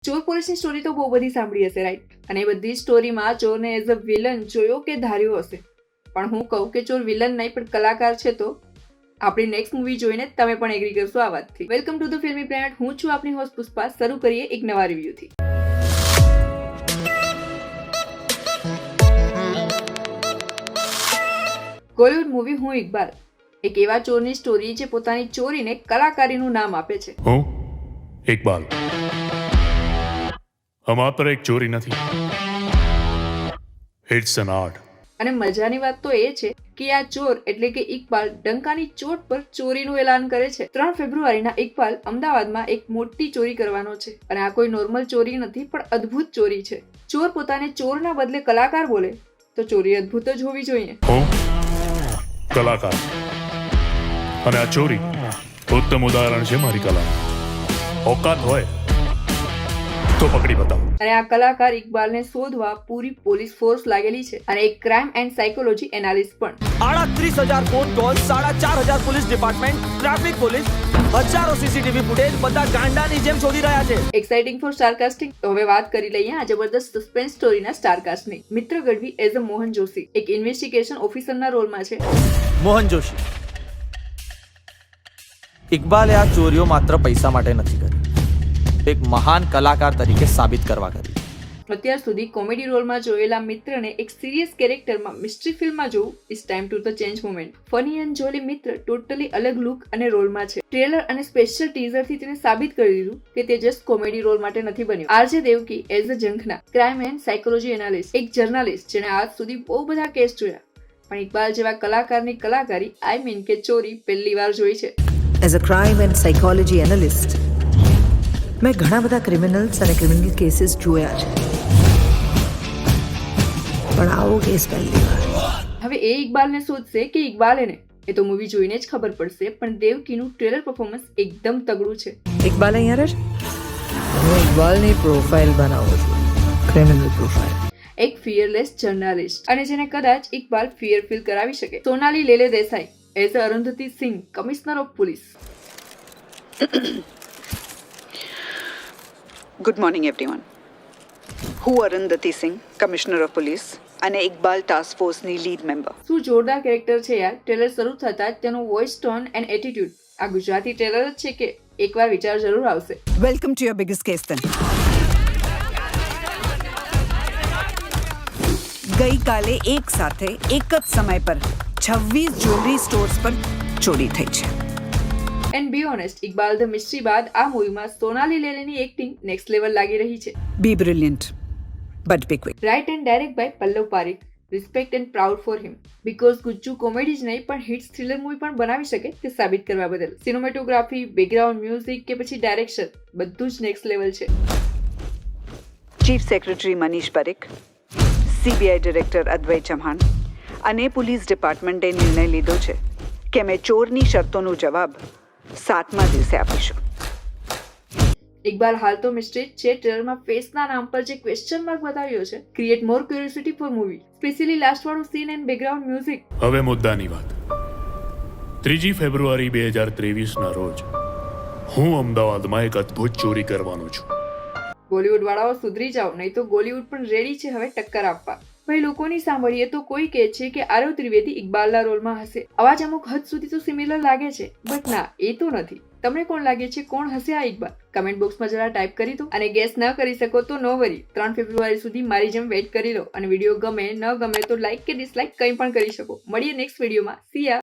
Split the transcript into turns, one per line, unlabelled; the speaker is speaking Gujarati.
ચોર પોલીસની સ્ટોરી તો બહુ બધી સાંભળી હશે, રાઈટ? અને એ બધી સ્ટોરીમાં ચોરને એઝ અ વિલન જોયો કે ધાર્યો હશે. પણ હું કહું કે ચોર વિલન નહીં પણ કલાકાર છે, તો આપણી નેક્સ્ટ મૂવી જોઈને તમે પણ એગ્રી કરશો આ વાતથી. વેલકમ ટુ ધ ફિલ્મી પ્લેનેટ. હું છું આપની હોસ્ટ પુષ્પા. શરૂ કરીએ એક નવા રિવ્યુથી. બોલિવૂડ મૂવી હું ઇકબાલ એક એવા ચોરની સ્ટોરી જે પોતાની ચોરીને કલાકારીનું નામ આપે છે.
હું ઇકબાલ માત્ર એક ચોરી નથી, ઇટ્સ એન આર્ટ.
અને મજાની વાત તો એ છે કે આ ચોર એટલે કે ઇકબાલ ડંકાની ચોટ પર ચોરીનું એલાન કરે છે. 3 ફેબ્રુઆરીના ઇકબાલ અમદાવાદમાં એક મોટી ચોરી કરવાનો છે. અને આ કોઈ નોર્મલ ચોરી નથી, પણ અદ્ભુત ચોરી છે. ચોર પોતાને ચોરના બદલે કલાકાર બોલે તો ચોરી અદ્ભુત જ હોવી જોઈએ.
હું કલાકાર અને આ ચોરી ઉત્તમ ઉદાહરણ છે મારી કલા. ઓકાત હોય તો પકડી બતાવો.
અને આ કલાકાર ઇકબાલને શોધવા પૂરી પોલીસ ફોર્સ લાગેલી છે અને એક ક્રાઇમ એન્ડ સાયકોલોજી એનાલિસ્ટ પણ.
38,000 phone call, 4,500 police department, traffic police, હજારો સીસીટીવી ફૂટેજ, બધા ગાંડાની જેમ શોધી રહ્યા છે.
Exciting for star casting. તો હવે વાત કરી લઈએ આ જબરદસ્ત સસ્પેન્સ સ્ટોરીના સ્ટારકાસ્ટની. મિત્ર ગઢવી એઝ અ મોહન જોશી એક ઇન્વેસ્ટિગેશન ઓફિસરના રોલમાં છે.
મોહન જોશી. ઇકબાલે આ ચોરીઓ માત્ર પૈસા માટે નથી કરી, એક મહાન કલાકાર તરીકે સાબિત કરવા કરી.
અત્યાર સુધી કોમેડી રોલમાં જોયેલા મિત્રને એક સિરિયસ કેરેક્ટરમાં મિસ્ટ્રી ફિલ્મમાં જોવું is time to the change moment. Funny and jolly મિત્ર ટોટલી અલગ લુક અને રોલમાં છે. ટ્રેલર અને સ્પેશિયલ ટીઝરથી તેને સાબિત કરી દીધું કે તે જસ્ટ કોમેડી રોલ માટે નથી બન્યું. RJ Devki as a Zankhana crime and psychology analyst, એક જર્નાલિસ્ટ જેને આજ સુધી બહુ બધા કેસ જોયા, પણ ઇકબાલ જેવા કલાકારની કલાકારી આઈ મીન કે ચોરી પહેલી વાર જોઈ છે.
As a crime and psychology analyst મેં ઘણા બધા ક્રિમિનલ્સ અને ક્રિમિનલ કેસીસ જોયા છે, પણ આવો કેસ પહેલી વાર.
હવે એ ઇકબાલને શોધશે કે ઇકબાલ એને, એ તો મૂવી જોઈને જ ખબર પડશે. પણ દેવકીનું ટ્રેલર પરફોર્મન્સ એકદમ તગડું છે.
ઇકબાલ અહીંયા રહે છે. હું ઇકબાલની પ્રોફાઇલ બનાવું છું, ક્રિમિનલ પ્રોફાઇલ.
એક ફિયરલેસ જર્નાલિસ્ટ અને જેને કદાચ ઇકબાલ ફિયર ફીલ કરાવી શકે. Sonali Lele Desai as a Arundhati Singh, commissioner of police.
Good morning, everyone. હું Arundhati Singh, commissioner of police અને ઇકબાલ ટાસ્ક ફોર્સની લીડ મેમ્બર.
શું જોરદાર કેરેક્ટર છે યાર. ટ્રેલર શરૂ થતા જ તેનો વોઇસ ટોન એન્ડ એટીટ્યુડ. આ ગુજરાતી ટ્રેલર જ છે કે એકવાર વિચાર જરૂર આવશે.
Welcome to your biggest case then. ગઈકાલે એક સાથે એક જ સમય પર 26 જ્વેલરી સ્ટોર્સ પર ચોરી થઈ છે.
And be honest, Iqbal the mystery બાદ આ મૂવીમાં સોનાલી લેલેની એક્ટિંગ નેક્સ્ટ લેવલ લાગી રહી છે.
Be brilliant, but be quick.
Write and direct by Pallav Parekh. Respect and proud for him. Because Gujju comedy જ નહીં પણ હિટ થ્રિલર મૂવી પણ બનાવી શકે તે સાબિત કરવા બદલ. સિનેમેટોગ્રાફી, બેકગ્રાઉન્ડ મ્યુઝિક કે પછી ડાયરેક્શન બધું જ નેક્સ્ટ લેવલ છે.
Chief secretary Manish Parikh, CBI director Advait Chauhan અને પોલીસ ડિપાર્ટમેન્ટે નિર્ણય લીધો છે કે અમે ચોરની શરતોનો જવાબ 7મા દિવસે આપીશું.
ઇકબાલ હાલ તો મિસ્ટ્રી છે. ટ્રેલરમાં ફેસના નામ પર જે ક્વેશ્ચન માર્ક બતાવ્યો છે create more curiosity for movie, specially last વાળું સીન એન્ડ બેકગ્રાઉન્ડ મ્યુઝિક.
હવે મુદ્દાની વાત. 3 ફેબ્રુઆરી 2023ના રોજ હું અમદાવાદમાં એક અદ્ભુત ચોરી કરવાનો છું.
બોલિવૂડ વાળાઓ સુધરી જાઓ, નહીં તો બોલિવૂડ પણ રેડી છે હવે ટક્કર આપવા. ભાઈ લોકોની સાંભળીએ તો કોઈ કહે છે કે આરવ ત્રિવેદી ઇકબાલના રોલમાં હશે. અવાજ અમુક હદ સુધી તો સિમિલર લાગે છે, બટ ના, એ તો નથી. તમને કોણ લાગે છે કોણ હશે આ ઇકબાલ? કમેન્ટ બોક્સમાં જરા ટાઈપ કરી દો. અને ગેસ ન કરી શકો તો નો વરી, 3 ફેબ્રુઆરી સુધી મારી જેમ વેઇટ કરી લો. અને વિડીયો ગમે ન ગમે તો લાઈક કે ડિસલાઈક કંઈ પણ કરી શકો. મળીએ નેક્સ્ટ વિડીયોમાં. સી યા.